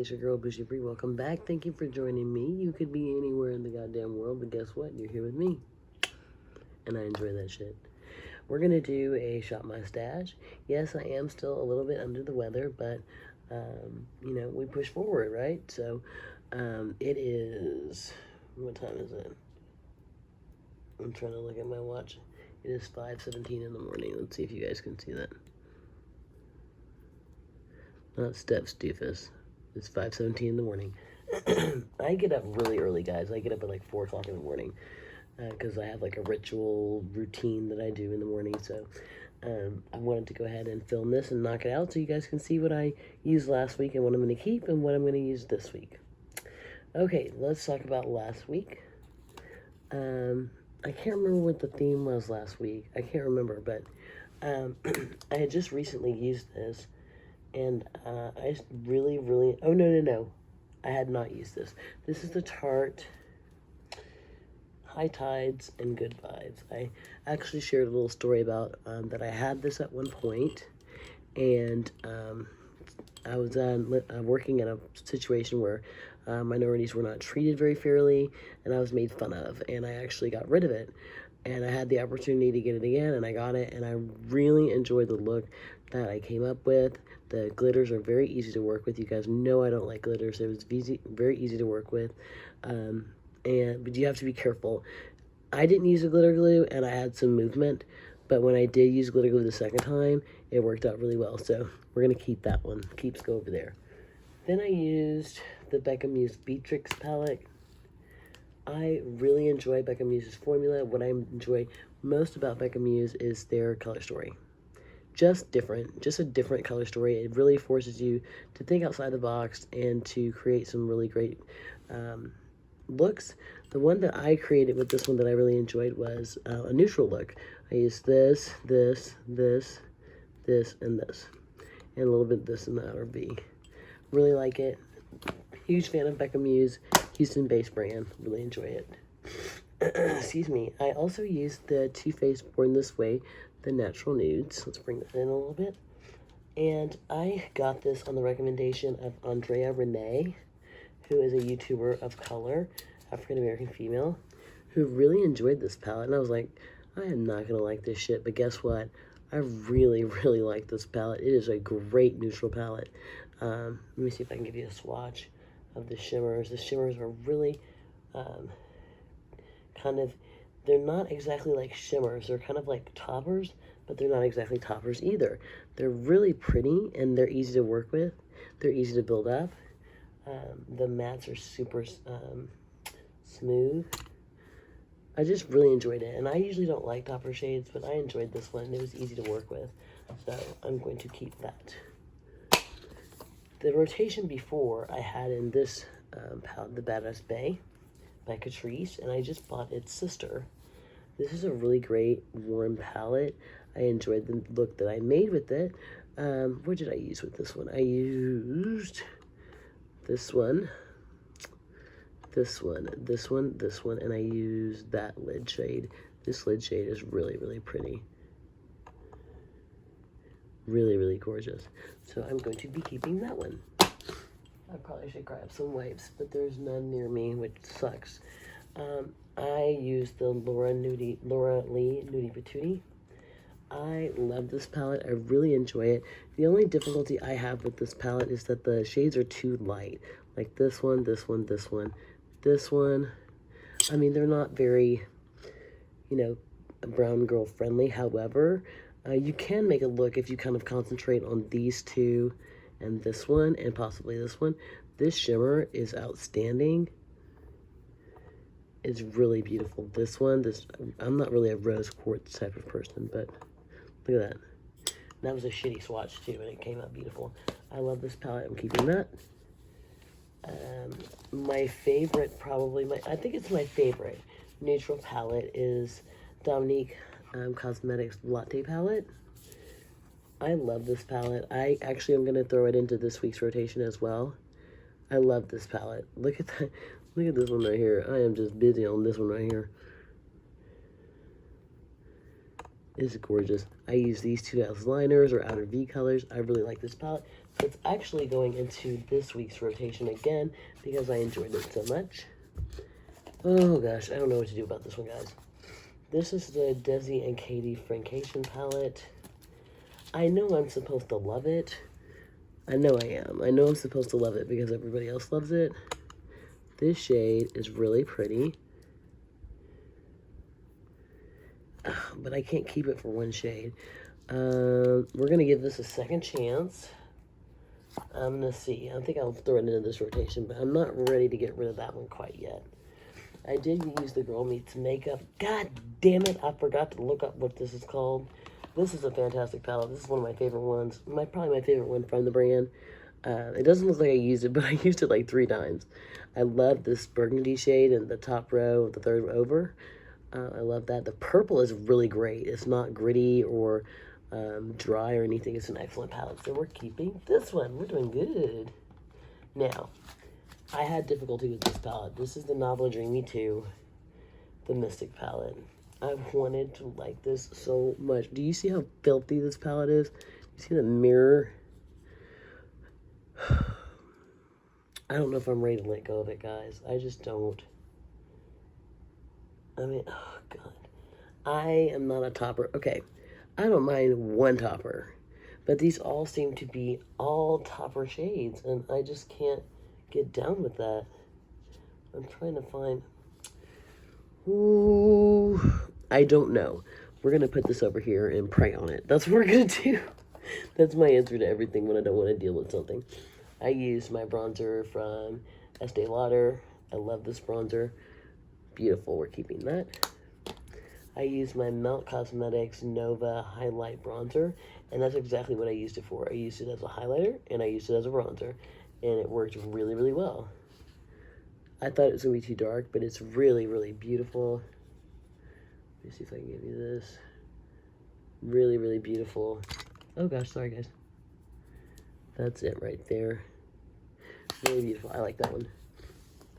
it's your girl, Bougie Brie. Welcome back. Thank you for joining me. You could be anywhere in the goddamn world, but guess what? You're here with me. And I enjoy that shit. We're going to do a shot mustache. Yes, I am still a little bit under the weather, but, you know, we push forward, right? So, it is, what time is it? I'm trying to look at my watch. It is 5:17 in the morning. Let's see if you guys can see that. Not Steph's doofus. It's 5:17 in the morning. I get up really early, guys. I get up at like 4 o'clock in the morning because I have like a ritual routine that I do in the morning. So I wanted to go ahead and film this and knock it out so you guys can see what I used last week and what I'm going to keep and what I'm going to use this week. Okay, let's talk about last week. I can't remember what the theme was last week. I can't remember, but I had just recently used this. And I really, oh, no. I had not used this. This is the Tarte High Tides and Good Vibes. I actually shared a little story about that I had this at one point. And I was working in a situation where minorities were not treated very fairly. And I was made fun of. And I actually got rid of it. And I had the opportunity to get it again. And I got it. And I really enjoyed the look that I came up with. The glitters are very easy to work with. You guys know I don't like glitters. It was very easy to work with. But you have to be careful. I didn't use a glitter glue, and I had some movement. But when I did use glitter glue the second time, it worked out really well. So we're going to keep that one. Keeps go over there. Then I used the Becca Muse Beatrix palette. I really enjoy Becca Muse's formula. What I enjoy most about Becca Muse is their color story. Just a different color story. It really forces you to think outside the box and to create some really great looks. The one that I created with this one that I really enjoyed was a neutral look. I used this, and this, and a little bit of this in the outer V. Really like it. Huge fan of Becca Muse, Houston-based brand. Really enjoy it. Excuse me. I also used the Too Faced Born This Way, the natural nudes. Let's bring that in a little bit. And I got this on the recommendation of Andrea Renee, who is a YouTuber of color, African-American female, who really enjoyed this palette. And I was like, I am not going to like this shit. But guess what? I really like this palette. It is a great neutral palette. Let me see if I can give you a swatch of the shimmers. The shimmers are really they're not exactly like shimmers. They're kind of like toppers, but they're not exactly toppers either. They're really pretty, and they're easy to work with. They're easy to build up. The mattes are super smooth. I just really enjoyed it, and I usually don't like topper shades, but I enjoyed this one. It was easy to work with, so I'm going to keep that. The rotation before I had in this palette, the Badass Bay by Catrice, and I just bought its sister. This is a really great warm palette. I enjoyed the look that I made with it. What did I use with this one? I used this one, and I used that lid shade. This lid shade is really pretty. Really gorgeous. So I'm going to be keeping that one. I probably should grab some wipes, but there's none near me, which sucks. I used the Laura Lee Nudie Patootie. I love this palette. I really enjoy it. The only difficulty I have with this palette is that the shades are too light. Like this one. I mean, they're not very, you know, brown girl friendly. However, you can make it look if you kind of concentrate on these two and this one and possibly this one. This shimmer is outstanding. It's really beautiful. This one, I'm not really a rose quartz type of person, but look at that. That was a shitty swatch too, and it came out beautiful. I love this palette. I'm keeping that. My favorite, I think it's my favorite neutral palette is Dominique Cosmetics Latte Palette. I love this palette. I actually am going to throw it into this week's rotation as well. I love this palette. Look at that. Look at this one right here. I am just busy on this one right here. It's gorgeous. I use these two as liners or outer V colors. I really like this palette. So it's actually going into this week's rotation again because I enjoyed it so much. Oh gosh, I don't know what to do about this one, guys. This is the Desi and Katie Francation palette. I know I'm supposed to love it. I know I am. I know I'm supposed to love it because everybody else loves it. This shade is really pretty. But I can't keep it for one shade. We're going to give this a second chance. I'm going to see. I think I'll throw it into this rotation, but I'm not ready to get rid of that one quite yet. I did use the Girl Meets Makeup. God damn it, I forgot to look up what this is called. This is a fantastic palette. This is one of my favorite ones. Probably my favorite one from the brand. It doesn't look like I used it, but I used it like 3 times. I love this burgundy shade in the top row of the third over. I love that. The purple is really great. It's not gritty or dry or anything. It's an excellent palette. So we're keeping this one. We're doing good. Now, I had difficulty with this palette. This is the Nabla Dreamy 2, the Mystic palette. I wanted to like this so much. Do you see how filthy this palette is? You see the mirror? I don't know if I'm ready to let go of it, guys. I just don't. I mean, oh, God. I am not a topper. Okay, I don't mind one topper. But these all seem to be all topper shades. And I just can't get down with that. I'm trying to find... Ooh, I don't know. We're going to put this over here and pray on it. That's what we're going to do. That's my answer to everything when I don't want to deal with something. I use my bronzer from Estee Lauder. I love this bronzer. Beautiful. We're keeping that. I use my Melt Cosmetics Nova Highlight Bronzer, and that's exactly what I used it for. I used it as a highlighter, and I used it as a bronzer, and it worked really, really well. I thought it was going to be too dark, but it's really, really beautiful. Let me see if I can give you this. Really, really beautiful. Oh gosh, sorry guys. That's it right there. Really beautiful. I like that one.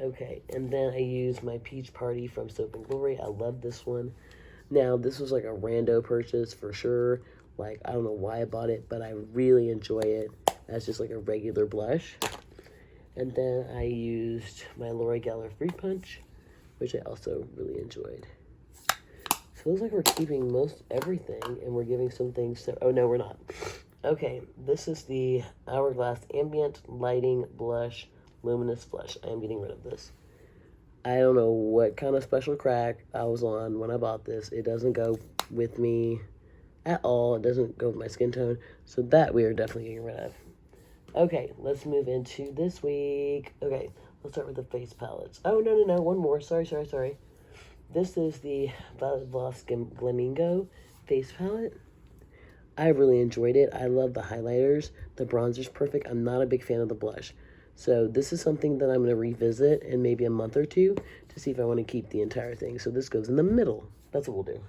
Okay, and then I use my Peach Party from Soap and Glory. I love this one. Now, this was like a rando purchase for sure. Like, I don't know why I bought it, but I really enjoy it as just like a regular blush. And then I used my L'Oreal Geller Fruit Punch, which I also really enjoyed. So it looks like we're keeping most everything, and we're giving some things to... Oh, no, we're not. Okay, this is the Hourglass Ambient Lighting Blush Luminous Blush. I am getting rid of this. I don't know what kind of special crack I was on when I bought this. It doesn't go with me at all. It doesn't go with my skin tone. So that we are definitely getting rid of. Okay, let's move into this week. Okay, let's start with the face palettes. Oh, no, one more. Sorry. This is the Violet Voss Glamingo face palette. I really enjoyed it. I love the highlighters. The bronzer's perfect. I'm not a big fan of the blush. So this is something that I'm going to revisit in maybe a month or two to see if I want to keep the entire thing. So this goes in the middle. That's what we'll do.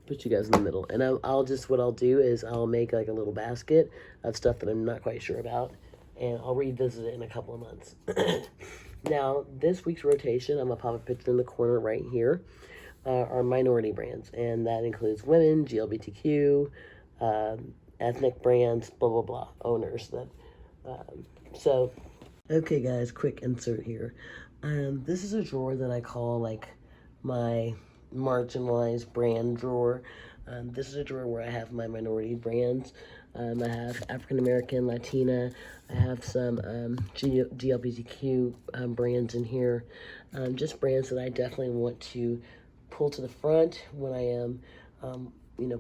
Put you guys in the middle. And what I'll do is I'll make like a little basket of stuff that I'm not quite sure about. And I'll revisit it in a couple of months. Now, this week's rotation, I'm going to pop a picture in the corner right here, are minority brands. And that includes women, GLBTQ, ethnic brands, blah, blah, blah, owners. Okay, guys, quick insert here. This is a drawer that I call, like, my marginalized brand drawer. This is a drawer where I have my minority brands. I have African-American, Latina. I have some GLBTQ brands in here. Just brands that I definitely want to pull to the front when I am,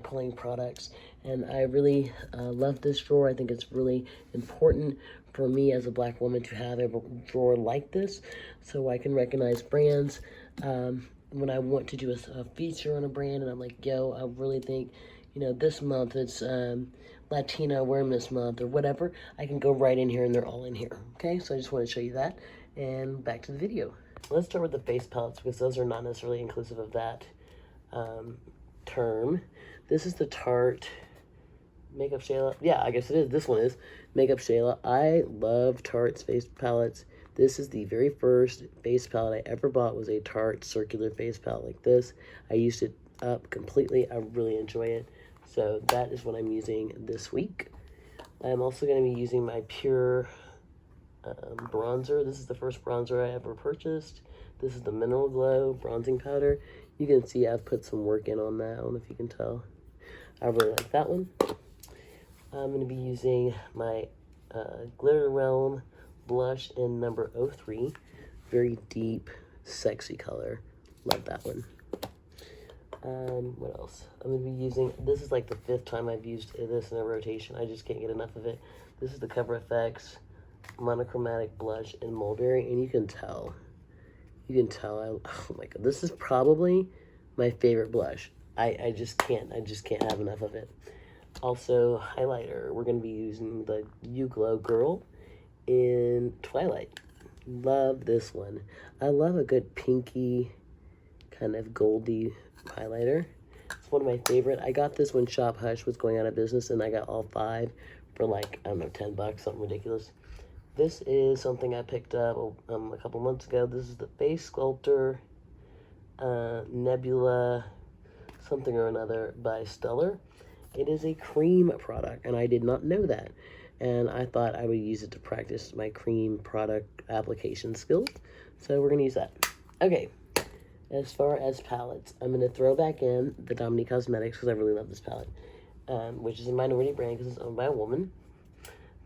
pulling products. And I really love this drawer. I think it's really important for me as a Black woman to have a drawer like this so I can recognize brands. When I want to do a feature on a brand and I'm like, yo, I really think, this month it's Latino Awareness Month or whatever, I can go right in here and they're all in here. Okay, so I just want to show you that. And back to the video. Let's start with the face palettes because those are not necessarily inclusive of that term. This is the Tarte Makeup Shayla. Yeah, I guess it is. This one is Makeup Shayla. I love Tarte's face palettes. This is the very first face palette I ever bought, was a Tarte circular face palette like this. I used it up completely. I really enjoy it. So that is what I'm using this week. I'm also going to be using my Pure bronzer. This is the first bronzer I ever purchased. This is the Mineral Glow bronzing powder. You can see I've put some work in on that. I don't know if you can tell. I really like that one. I'm going to be using my Glitter Realm blush in number 03. Very deep, sexy color. Love that one. What else? I'm going to be using, this is like the 5th time I've used this in a rotation. I just can't get enough of it. This is the Cover FX monochromatic blush in Mulberry, and you can tell, oh my god, this is probably my favorite blush. I just can't have enough of it. Also, highlighter, we're going to be using the You Glow Girl in Twilight. Love this one. I love a good pinky, kind of goldy highlighter. It's one of my favorite. I got this when Shop Hush was going out of business, and I got all 5 for like, I don't know, 10 bucks, something ridiculous. This is something I picked up a couple months ago. This is the Face Sculptor Nebula something or another by Stellar. It is a cream product, and I did not know that. And I thought I would use it to practice my cream product application skills. So we're going to use that. Okay, as far as palettes, I'm going to throw back in the Dominique Cosmetics because I really love this palette, which is a minority brand because it's owned by a woman.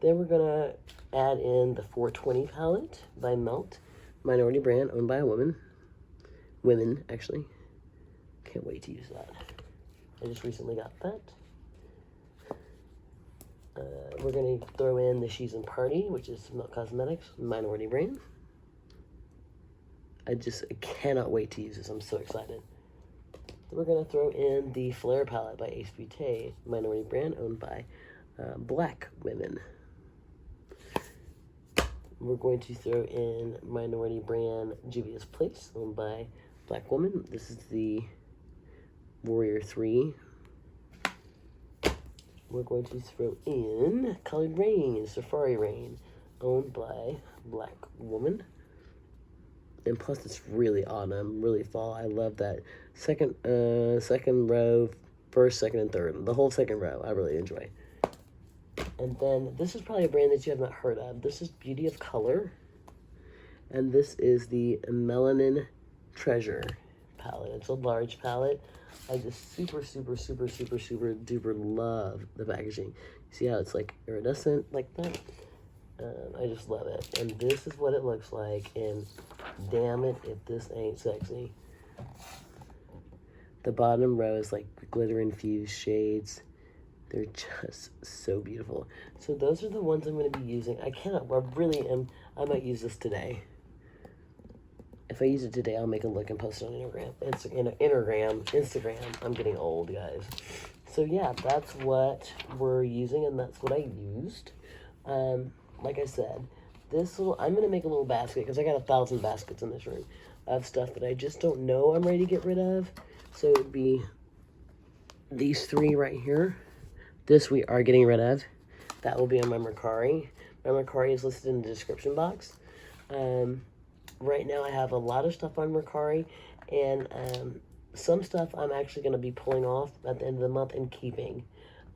Then we're going to add in the 420 palette by Melt, minority brand owned by a woman. Women, actually. Can't wait to use that. I just recently got that. We're going to throw in the She's in Party, which is Melt Cosmetics, minority brand. I cannot wait to use this. I'm so excited. We're going to throw in the Flare palette by Ace Beauté, minority brand owned by Black women. We're going to throw in minority brand Juvia's Place, owned by Black woman. This is the Warrior 3. We're going to throw in Colored Rain, Safari Rain, owned by Black woman. And plus, it's really autumn, really fall. I love that second row, first, second, and third. The whole second row, I really enjoy. And then this is probably a brand that you have not heard of. This is Beauty of Color, and this is the Melanin Treasure palette. It's a large palette. I just super duper love the packaging. You see how it's like iridescent like that? I just love it. And this is what it looks like, and damn it if this ain't sexy. The bottom row is like glitter infused shades. They're just so beautiful. So those are the ones I'm going to be using. I might use this today. If I use it today, I'll make a look and post it on Instagram. I'm getting old, guys. So yeah, that's what we're using, and that's what I used. Like I said, I'm going to make a little basket, because I got 1,000 baskets in this room of stuff that I just don't know I'm ready to get rid of. So it would be these 3 right here. This we are getting rid of. That will be on my MERCARI. My MERCARI is listed in the description box. Right now I have a lot of stuff on MERCARI, and some stuff I'm actually going to be pulling off at the end of the month and keeping.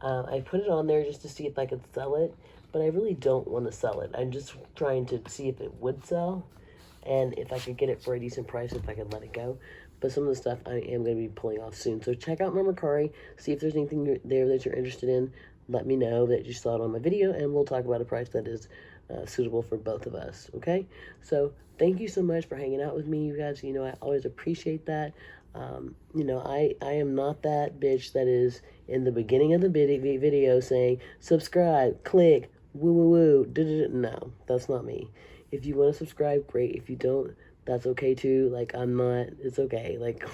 I put it on there just to see if I could sell it, but I really don't want to sell it. I'm just trying to see if it would sell, and if I could get it for a decent price, if I could let it go. But some of the stuff I am going to be pulling off soon. So check out my MERCARI, see if there's anything there that you're interested in. Let me know that you saw it on my video, and we'll talk about a price that is suitable for both of us, okay? So thank you so much for hanging out with me, you guys. You know, I always appreciate that. You know, I am not that bitch that is in the beginning of the video saying, subscribe, click, woo, woo, woo, no, that's not me. If you want to subscribe, great. If you don't, that's okay too. Like, it's okay. Like,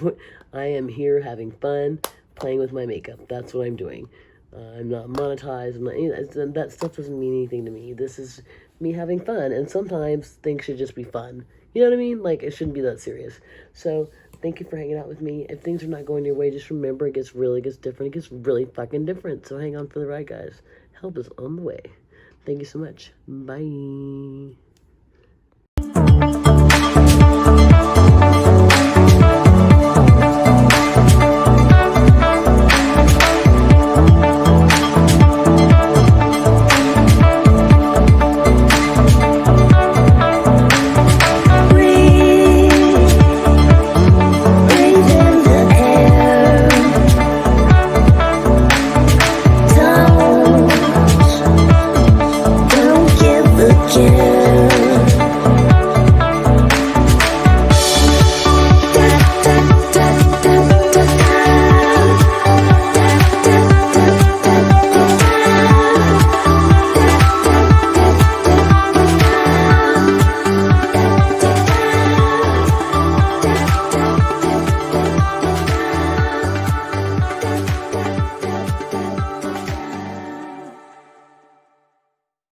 I am here having fun, playing with my makeup. That's what I'm doing. I'm not monetized. That stuff doesn't mean anything to me. This is me having fun, and sometimes things should just be fun. You know what I mean? Like, it shouldn't be that serious. So, thank you for hanging out with me. If things are not going your way, just remember, it gets different. It gets really fucking different. So, hang on for the ride, guys. Help is on the way. Thank you so much. Bye.